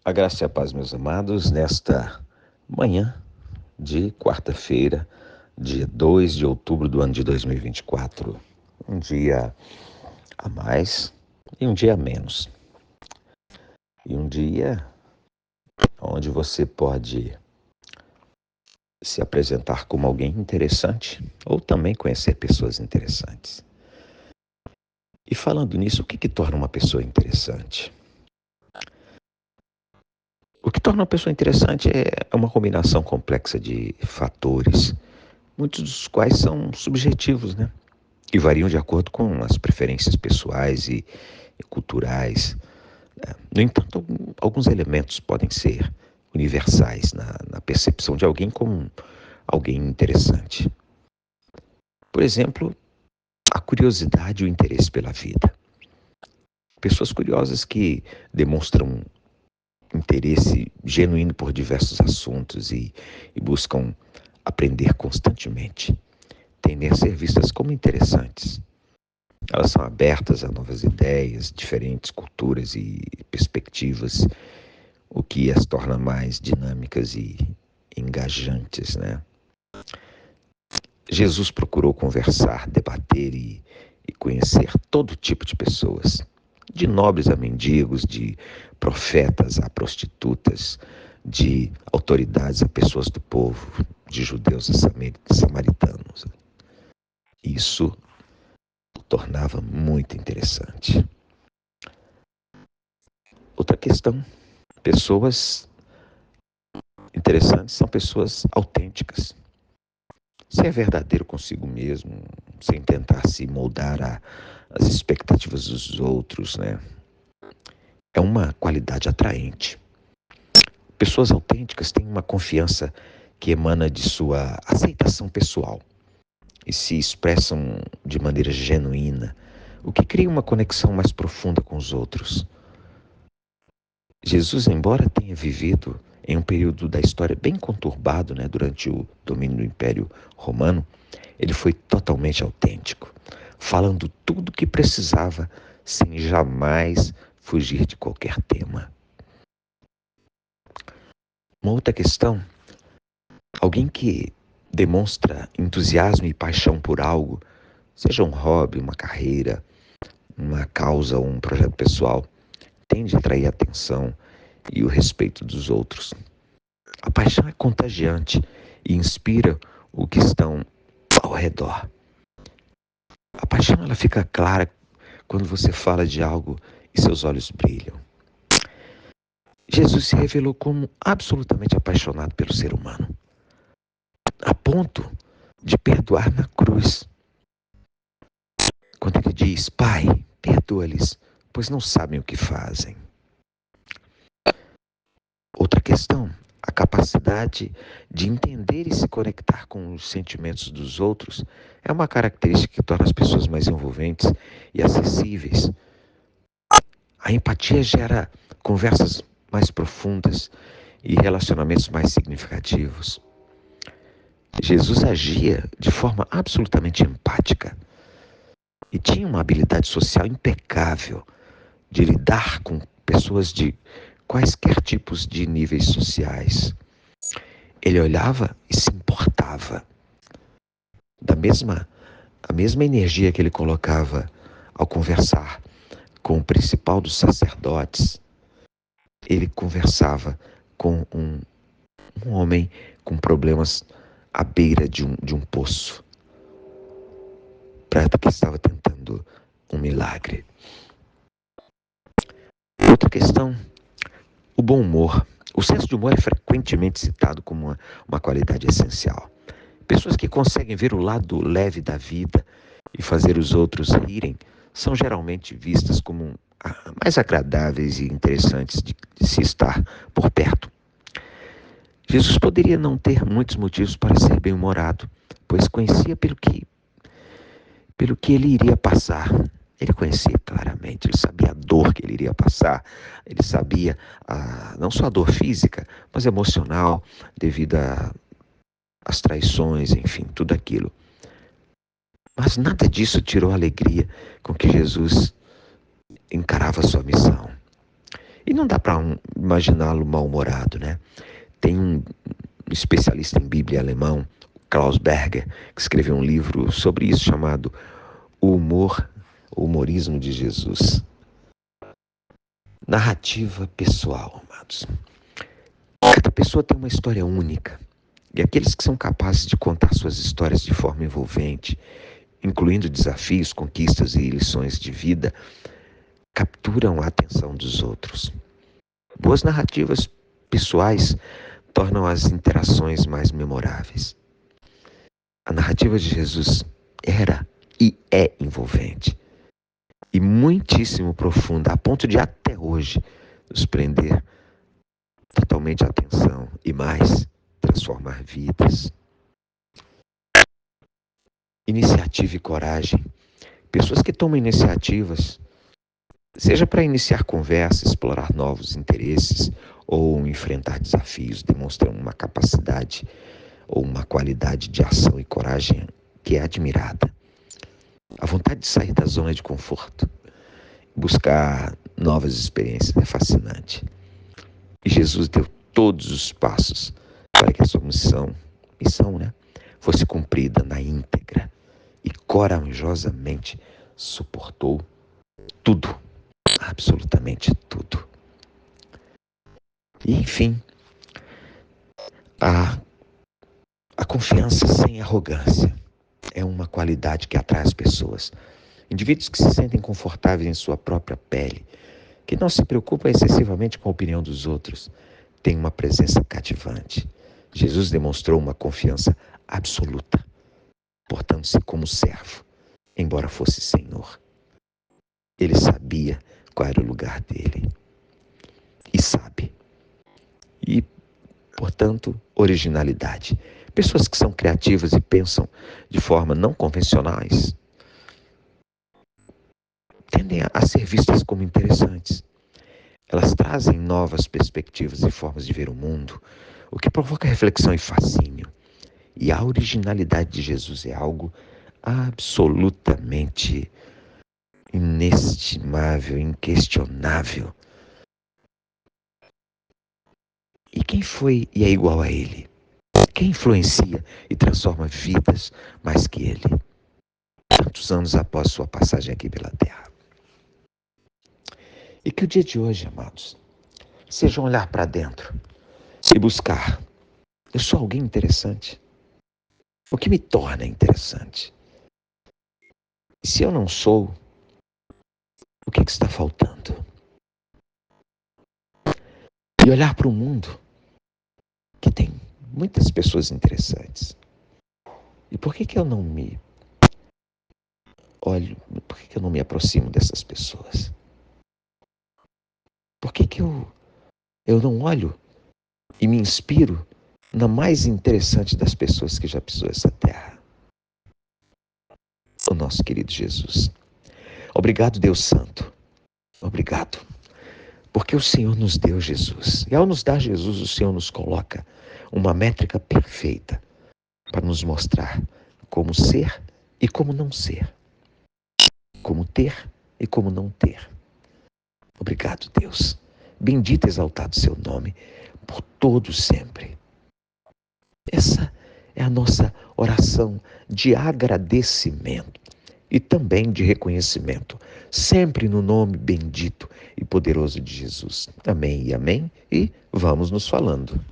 A graça e a paz, meus amados, nesta manhã de quarta-feira, dia 2 de outubro do ano de 2024. Um dia a mais e um dia a menos. E um dia onde você pode se apresentar como alguém interessante ou também conhecer pessoas interessantes. E falando nisso, o que torna uma pessoa interessante? O que torna uma pessoa interessante é uma combinação complexa de fatores, muitos dos quais são subjetivos, né? E variam de acordo com as preferências pessoais e culturais. No entanto, alguns elementos podem ser universais na percepção de alguém como alguém interessante. Por exemplo, a curiosidade e o interesse pela vida. Pessoas curiosas que demonstram interesse genuíno por diversos assuntos e buscam aprender constantemente, tendem a ser vistas como interessantes. Elas são abertas a novas ideias, diferentes culturas e perspectivas, o que as torna mais dinâmicas e engajantes, né? Jesus procurou conversar, debater e conhecer todo tipo de pessoas, de nobres a mendigos, de profetas a prostitutas, de autoridades a pessoas do povo, de judeus a samaritanos. Isso o tornava muito interessante. Outra questão, pessoas interessantes são pessoas autênticas. Ser verdadeiro consigo mesmo, sem tentar se moldar às expectativas dos outros, né? É uma qualidade atraente. Pessoas autênticas têm uma confiança que emana de sua aceitação pessoal e se expressam de maneira genuína, o que cria uma conexão mais profunda com os outros. Jesus, embora tenha vivido em um período da história bem conturbado, né, durante o domínio do Império Romano, ele foi totalmente autêntico, falando tudo o que precisava, sem jamais fugir de qualquer tema. Uma outra questão, alguém que demonstra entusiasmo e paixão por algo, seja um hobby, uma carreira, uma causa ou um projeto pessoal, tende a atrair a atenção e o respeito dos outros. A paixão é contagiante e inspira o que estão ao redor. A paixão ela fica clara quando você fala de algo e seus olhos brilham. Jesus se revelou como absolutamente apaixonado pelo ser humano, a ponto de perdoar na cruz. Quando ele diz: Pai, perdoa-lhes, pois não sabem o que fazem. Outra questão, a capacidade de entender e se conectar com os sentimentos dos outros é uma característica que torna as pessoas mais envolventes e acessíveis. A empatia gera conversas mais profundas e relacionamentos mais significativos. Jesus agia de forma absolutamente empática e tinha uma habilidade social impecável de lidar com pessoas de quaisquer tipos de níveis sociais. Ele olhava e se importava. A mesma energia que ele colocava ao conversar com o principal dos sacerdotes, ele conversava com um homem com problemas à beira de um poço, para que estava tentando um milagre. Outra questão, o bom humor. O senso de humor é frequentemente citado como uma qualidade essencial. Pessoas que conseguem ver o lado leve da vida e fazer os outros rirem são geralmente vistas como mais agradáveis e interessantes de se estar por perto. Jesus poderia não ter muitos motivos para ser bem-humorado, pois conhecia pelo que ele iria passar. Ele conhecia claramente, ele sabia a dor que ele iria passar, ele sabia não só a dor física, mas emocional, devido às traições, enfim, tudo aquilo. Mas nada disso tirou a alegria com que Jesus encarava a sua missão. E não dá para imaginá-lo mal-humorado, né? Tem um especialista em Bíblia alemão, Klaus Berger, que escreveu um livro sobre isso chamado O Humor, o Humorismo de Jesus. Narrativa pessoal, amados. Cada pessoa tem uma história única. E aqueles que são capazes de contar suas histórias de forma envolvente, incluindo desafios, conquistas e lições de vida, capturam a atenção dos outros. Boas narrativas pessoais tornam as interações mais memoráveis. A narrativa de Jesus era e é envolvente e muitíssimo profunda, a ponto de até hoje nos prender totalmente a atenção e mais, transformar vidas. Iniciativa e coragem. Pessoas que tomam iniciativas, seja para iniciar conversa, explorar novos interesses ou enfrentar desafios, demonstram uma capacidade ou uma qualidade de ação e coragem que é admirada. A vontade de sair da zona de conforto, buscar novas experiências é fascinante. E Jesus deu todos os passos para que a sua missão, né, fosse cumprida na íntegra e corajosamente suportou tudo, absolutamente tudo. E enfim, a confiança sem arrogância é uma qualidade que atrai as pessoas. Indivíduos que se sentem confortáveis em sua própria pele, que não se preocupam excessivamente com a opinião dos outros, têm uma presença cativante. Jesus demonstrou uma confiança absoluta, portando-se como servo, embora fosse Senhor. Ele sabia qual era o lugar dele. E sabe. E, portanto, originalidade. Pessoas que são criativas e pensam de forma não convencionais tendem a ser vistas como interessantes. Elas trazem novas perspectivas e formas de ver o mundo, o que provoca reflexão e fascínio. E a originalidade de Jesus é algo absolutamente inestimável, inquestionável. E quem foi e é igual a ele? Quem influencia e transforma vidas mais que ele? Tantos anos após sua passagem aqui pela Terra. E que o dia de hoje, amados, seja um olhar para dentro e buscar: eu sou alguém interessante? O que me torna interessante? E se eu não sou, o que está faltando? E olhar para o mundo que tem muitas pessoas interessantes. E por que eu não me olho, por que eu não me aproximo dessas pessoas? Por que eu não olho e me inspiro na mais interessante das pessoas que já pisou essa terra? O nosso querido Jesus. Obrigado, Deus Santo. Obrigado. Porque o Senhor nos deu Jesus. E ao nos dar Jesus, o Senhor nos coloca uma métrica perfeita para nos mostrar como ser e como não ser. Como ter e como não ter. Obrigado, Deus. Bendito e exaltado seu nome por todo sempre. Essa é a nossa oração de agradecimento e também de reconhecimento, sempre no nome bendito e poderoso de Jesus. Amém e amém. E vamos nos falando.